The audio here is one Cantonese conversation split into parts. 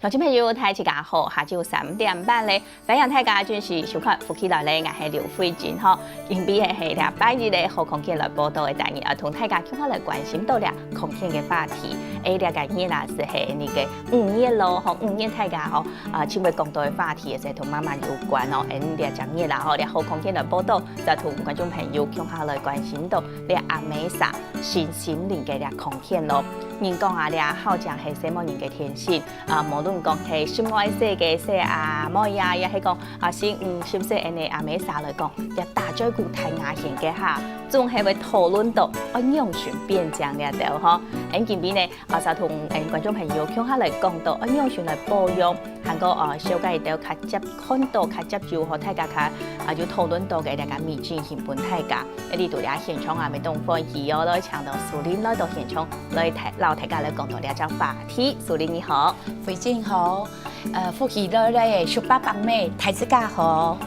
观众朋友，大家好，下晝3點半咧，歡迎大家準時收看《福氣來咧》，我係劉慧君吼。今邊係禮拜日咧，好空間來報道嘅單元，同大家今下來關心到咧空間嘅話題。了解呢啦是係呢個5月咯，吼5月大家吼請會講到嘅話題，係同媽媽有關哦。了解呢啦，吼，咧好空間來報道，就同觀眾朋友今下來關心到咧阿美莎新心靈嘅咧空間咯。人講啊，咧好像係什麼人嘅天性無論講係心愛色嘅色啊，冇呀，也係講心色嘅阿美莎來講，也大嘴骨太牙線嘅嚇，總係會討論到用船變醬咧度嗬。今邊呢，就同觀眾朋友傾下嚟講到用船來保養，韓國小介到較接看到較接住和大家較要討論到嘅大家面前現本大家，呢度咧現場啊咪東方兒哦，來搶到樹林來到現場來老大家來講到呢一話題。樹林你好，慧君好，福氣來咧，小爸爸妹，大家好。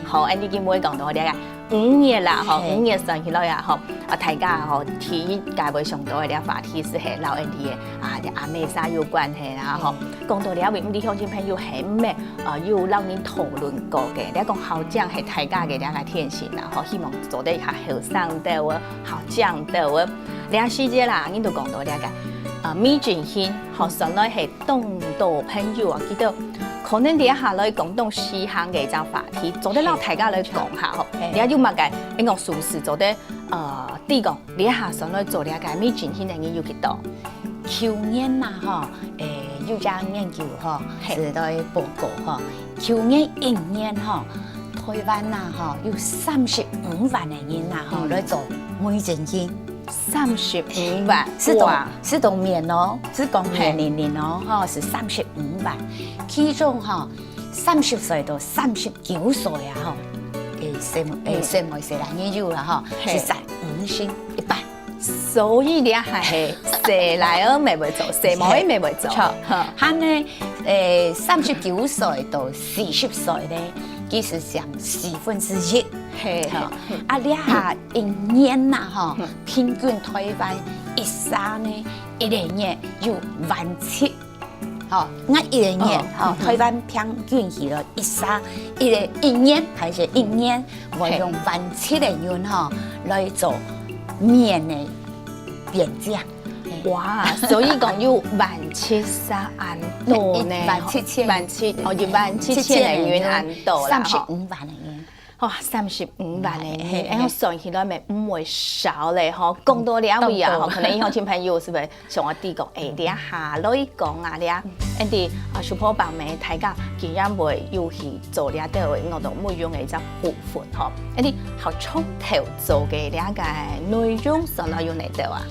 好，你今會講到呢個5月啦，嗬，5月上起來呀，嗬，大家嗬第一屆會上到嘅呢個話題是係老人啲嘅阿美莎有關係啦，嗬。講到呢位啲鄉親朋友係咩有老人討論過嘅，呢個好像係大家嘅呢個天性啦，嗬，希望做得下後生到啊，好講到啊，呢個時節啦，你都講到呢個美俊軒，學上來係東道朋友啊，記得。可能你一下來講到西行嘅一個話題，做得老大家來講下嗬。你要乜嘅？你講熟事做得第講，你一下上來做呢個美俊軒嘅研究幾多？去年呐嗬，有家研究嗬，是在報告嗬。去年1年嗬，台灣呐嗬有35萬嘅人呐嗬來做美俊軒。35萬，是同年哦，是講年齡哦，哈是35萬，其中哈30歲到39歲啊，哈，細妹細男研究啦，哈，是在5星1半，所以你係細男兒咪會做，細妹咪會做，錯，他呢39歲到40歲咧，其實上1/4。係啊！你下1年呐，嗬，平均台灣一沙呢1年有17000，嗬，我1年，嗬，台灣平均起來一沙一年，還是1年，我用17000的人嗬來做面嘅變醬。哇！所以講要173安多呢，17000，我要17000的人安多啦，35萬的人。哇，35萬咧，我算起來咪唔會少咧，嗬。講到兩位啊，可能以後親朋友是咪像我啲講，你下來講啊，你啲小伙伴咪大家既然會要去做呢啲，我都每樣嘅一部分，嗬。啲好從頭做嘅呢個內容，上來用嚟做啊？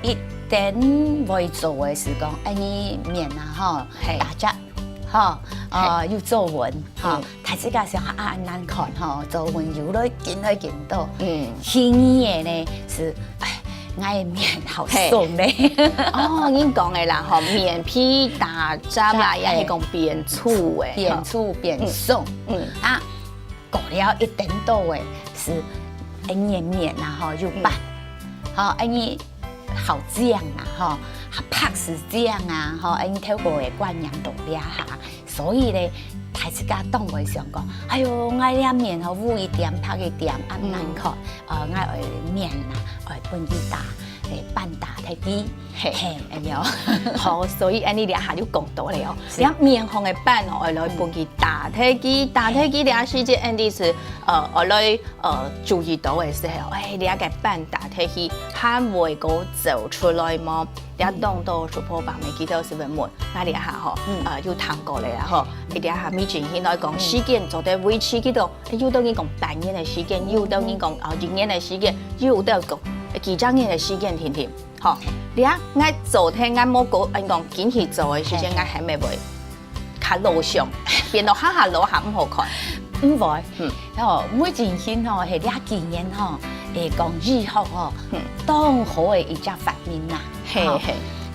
一定會做嘅是講，你面啊，嗬，打折。要做文，大家想難看，做文有來見到，輕嘢呢是，我嘅面好鬆咧。已經講嘅啦，面皮打針啦，也係講變粗嘅，變粗變鬆。過了一點多嘅是，你面啊，要白，你好醬啊，拍是醬啊，你透過嘅觀念度了下，所以咧，大家當會想講，哎呦，我呢面污一點，拍一點，難看，我面啊，本地打，半打睇啲，好，所以你哋下要講到嚟哦，你面紅嘅板我來本地打睇機，打睇機啲時節，你是我來注意到嘅時候，你一個板打睇機，它會個走出來麼？你當到小伙伴咪記得是咪門？那你下要談過嚟啦，你哋下面前現來講時間做得維持幾多？要到你講半年嘅時間，要到你講1年嘅時間，要到講幾張年嘅時間，甜，你我做聽我冇講，講堅持做嘅時間，我係咪會較路上變到下路下唔好看？唔會，每件件係呢幾年講醫學當好嘅一隻發明啦。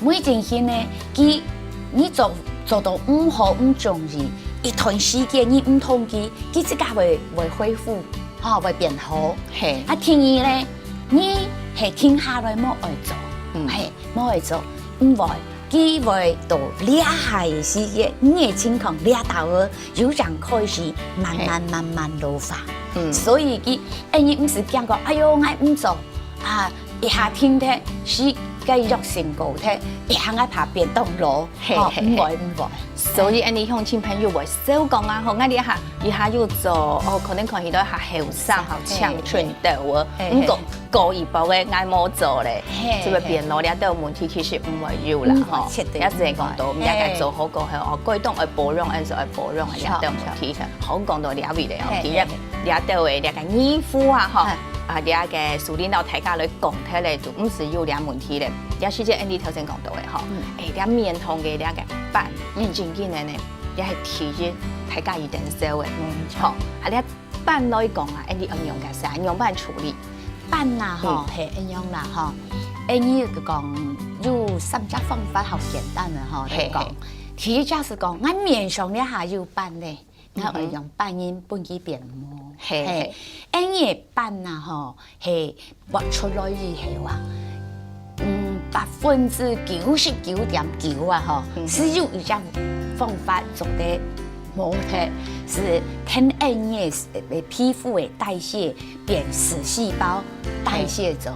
每件件呢，你做到唔好唔中意，一段時間你唔同佢自己會恢復，會變好。聽伊咧，你係停下來冇愛做，冇愛做，唔會佢會到裂下嘅時嘅，你嘅情況裂到嘅，有人開始慢慢老化。所以佢唔是講講，哎喲，我唔做啊，一下天聽是繼續性高聽，一下我爬變動路，唔會。所以你鄉親朋友會少講啊，我哋一下要做，可能看起到一下後生、好青春度啊，唔過過一步嘅嗌冇做咧，就會變老了都問題其實唔會有啦，嗬。一直講到，唔一個做好過係哦，改動去保養，按時去保養嘅了都問題，好講到了位咧，其實了到嘅了個衣服啊，嗬。啊！啲嘅樹領導大家嚟講起嚟，就唔是有兩問題咧。有時只 Andy 頭先講到嘅嗬，啲面痛嘅啲嘅斑，正經嘅呢，也係提起大家一定少嘅。錯，啊啲斑來講啊，Andy 應用嘅啥？用斑處理斑啊，嗬係應用啦，嗬。Andy 講有3種方法好簡單嘅，嗬。講第一就是講，我面上咧下有斑咧，我會用斑印幫佢變模。係，啲斑啊，嗬係拔出來以後啊，99.9%啊，嗬，是有一種方法做得冇嘅，是聽啲嘅皮膚嘅代謝變死細胞代謝咗，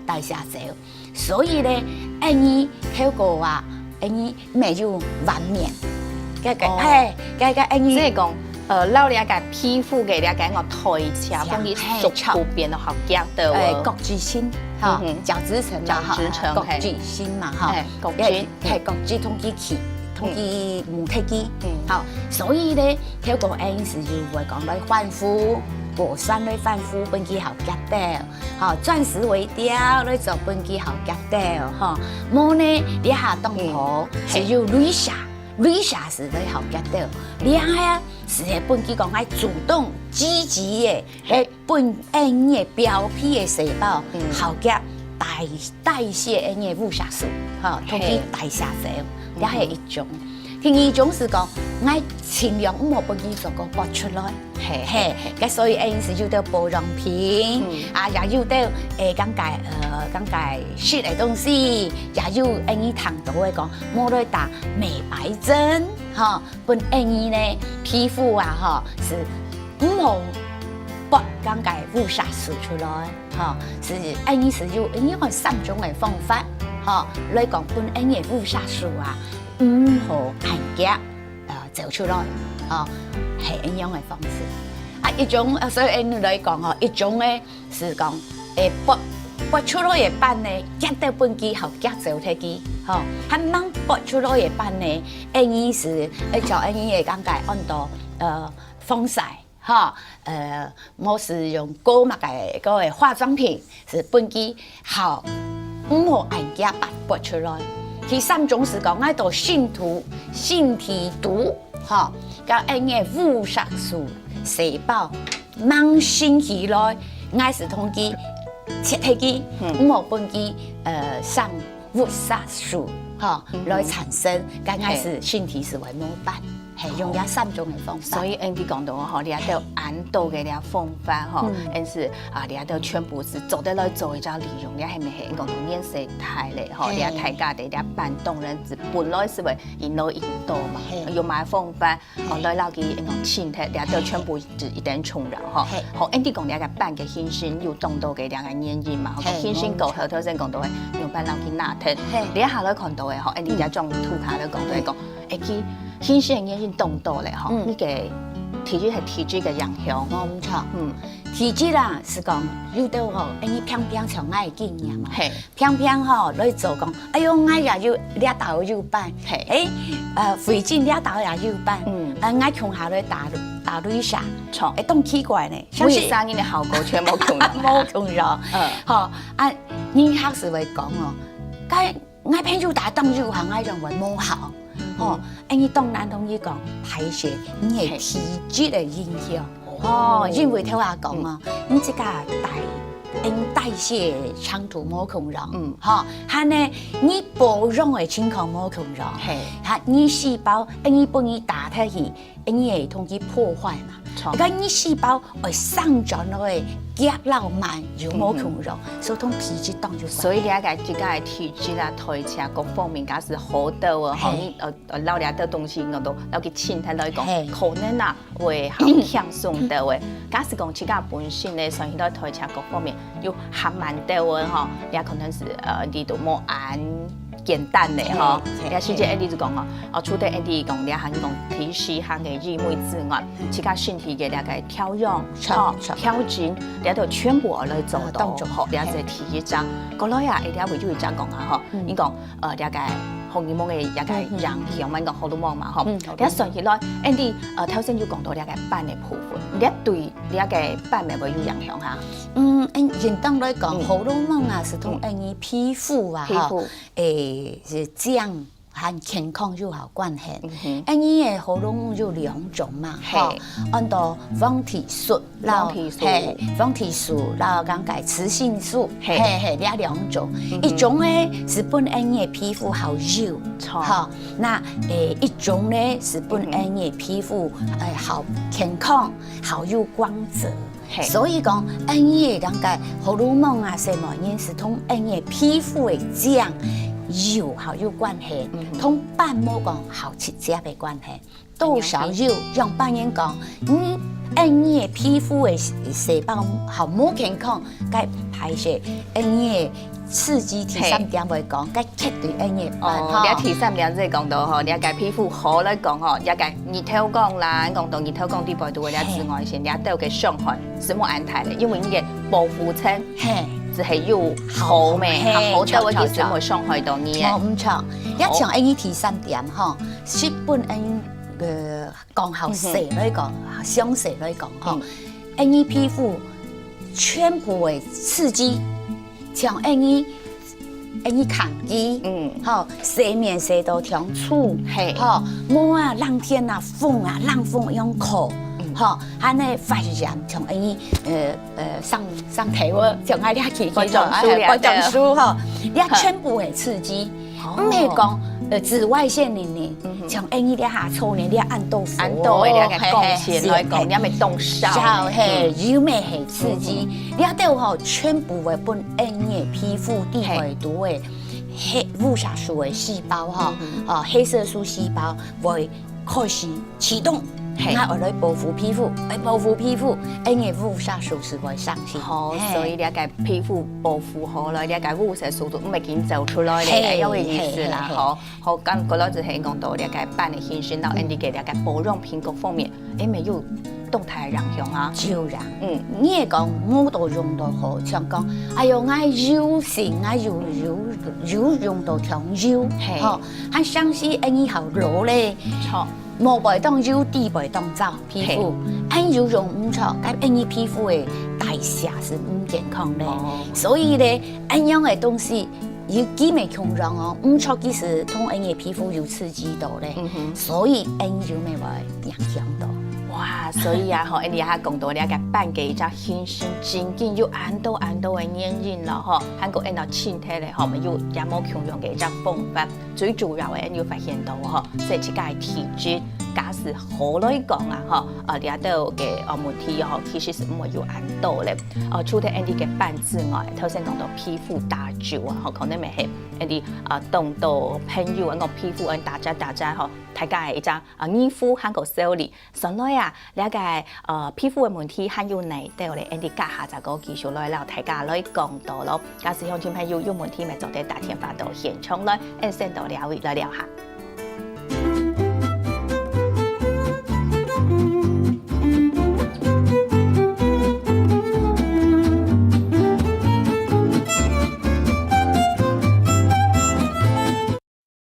代謝咗，所以咧，啲嗰個話，啲沒有完面，即係講。老了個皮膚嘅了解我代謝，幫你逐步變得好夾到角質層，哈，角質層嘛，角質層嘛，哈，角質通機器，通機唔開機，好，所以咧，嗰個陣時就會講來反覆，果酸來反覆，本機好夾到，好，鑽石微雕來做本機好夾到，哈，冇呢，你下動圖是有雷射。雷射是來好夾到，你啊是係本機講係主動積極嘅，係本嘅表皮嘅細胞好夾代謝嘅物質素，嚇，通過代謝咗，也係一種。第二種是講，我盡量唔好本機做個拔出來，係，咁所以陣時要到保養品，啊，也要到講解食嘅東西，也要啲糖度嘅講，冇來打美白針，嚇，本啲咧皮膚啊，嚇是唔好拔講解物質素出來，嚇，是啲是有3種嘅方法，嚇，來講本啲物質素啊。唔好硬夾走出來，係咁樣嘅方式。啊，一種所以你來講一種咧是講拔出來嘅斑咧，夾到本機後夾走體機，係掹拔出來嘅斑咧，呢是叫呢嘅講解按到防曬，我是用購買嘅嗰個化妝品，是本機好唔好硬夾拔出來。第3種是講喺度腺體毒，嚇，咁啲物質素細胞掹先起來，我是通過切體機，唔好本機上物質素，嚇，來產生，咁我是腺體是為冇辦。係用咗3種嘅方法，所以 Andy 講到嗬，你喺度按到嘅啲方法嗬，但是啊，你喺度全部是做得來做一隻利用，你係咪係講到顏色太咧？嗬，你喺大家哋啲辦動人子本來是為引導嘛，用埋方法，來撈佢用前提，你喺度全部就一定重要嗬。好 ，Andy 講你喺個辦嘅顯現要動到嘅兩個原因嘛，顯現過後頭先講到係用辦撈佢拿鐵，你一下來看到嘅嗬，Andy 就將圖卡來講到係講，佢顯現嘅嘢動到咧，嗬，呢個體質係體質嘅影響，冇錯，體質啦是講有到嗬，你偏偏從愛經驗嘛，偏偏嗬來做講，哎喲，我也要掠到有斑，肺經掠到也有斑，我窮下來打雷射，錯，當奇怪呢，為啥你嘅效果全冇窮咗？冇窮咗，嗬，啊，你黑時會講哦，該我朋友打當就行，我認為冇效。你當然同意講排泄，你係體質嘅影響。因為聽話講啊，你這個代謝長途冇控制，係呢，你保養嘅情況冇控制，係你細胞，你幫你打出去，你係同佢破壞嘛。个你细胞会上转会结老慢，就冇强弱，所以同皮质当就。所以了解自己的体质啦、体质各方面，假是好到啊，吼你老了的东西我都要去清它来讲，可能啊会好轻松到的。假是讲自己本身咧，所以到体质各方面又还蛮到的吼，也可能是你都冇按。简单的哈，也是这例子讲哦，除了你讲你还讲体适行的日每之外，其他身体嘅了解调养、调整，你都全部来做到好，了解体育章，嗰类啊，一定要为就会讲啊哈，你讲了解荷尔蒙嘅了解人向我讲荷尔蒙嘛哈，你上起来，你頭先就講到了解斑嘅部分，你對了解斑咪會有影響哈？簡單來講，荷爾蒙啊是同你皮膚啊，是講和健康有好關係。你嘅荷爾蒙有兩種嘛，按照黃體素，然後講解雌性素，呢兩種。一種咧是本你嘅皮膚好油，那一種咧是本你嘅皮膚好健康，好有光澤。所以講，你嘅講解荷爾蒙啊，什麼嘢是同你嘅皮膚嘅講油好有關係，同斑膜講好直接嘅關係。多少油讓病人講，你嘅皮膚嘅細胞好冇健康，該排泄你嘅刺激第三點會講，該切對你嘅斑。你第三點即係講到嗬，你嘅皮膚好嚟講嗬，你嘅熱透光啦，講到熱透光啲部度嘅紫外線，你對嘅傷害是冇安排嘅，因為你嘅保護層只係要好咩，好到嘅其實冇傷害到你嘅。唔錯，一場你第三點嗬，是本講好細嚟講，詳細嚟講嗬，你皮膚全部會刺激。像你抗擊，好，洗面洗到條醋，好，冇啊，冷天啊，風啊，冷風用口，好，還呢發炎，像你上體喎，像我哋去嗰種嗰種書嗬，你全部會刺激，唔係講紫外線呢，像你啲下粗呢，你按豆腐，按豆嘅你嘅光線來講，你咪凍燒，有咩係刺激？你都好全部會本你嘅皮膚地會多嘅黑烏煞素嘅細胞哈，黑色素細胞會開始啟動。那我來保護皮膚，保護皮膚，你嘅烏煞素是會上升。好，所以你嘅皮膚保護好啦，你嘅烏煞素都唔係見走出來嘅，有個意思啦。好，咁嗰攞就係講到你嘅斑嘅顯現到你嘅保養品各方面，咪有動態影響啊。當然，你係講我都用到好，像講，哎呦，我油性啊，油用到條油，好，還相信你好老咧。毛袂當油，地袂當走皮膚，油用唔錯，咁你皮膚嘅代謝是唔健康咧。所以咧，咁樣嘅東西要幾咪強壯哦，唔錯，其實同你嘅皮膚有刺激到咧，所以你就咪會影響到。哇，所以啊，嗬，你下講到你個斑嘅一隻顯現真緊要按到嘅原因啦，嗬，韓國人到身體咧，嗬，咪要也冇強壯嘅一隻方法，最主要嘅要發現到嗬，即係自己嘅體質，假使好來講啊，嗬，你都嘅問題嗬，其實是唔會要按到咧，除咗你嘅斑之外，頭先講到皮膚打皺啊，嗬，可能咪係你凍到朋友個皮膚打渣嗬，大家係一隻耳膚韓國修理，上來啊。了解皮膚嘅問題，還有呢，對我哋 Andy 家下就個技術來了，大家來講到咯。假使鄉親朋友有問題，咪就喺大天發到現場來，先到兩位來聊下。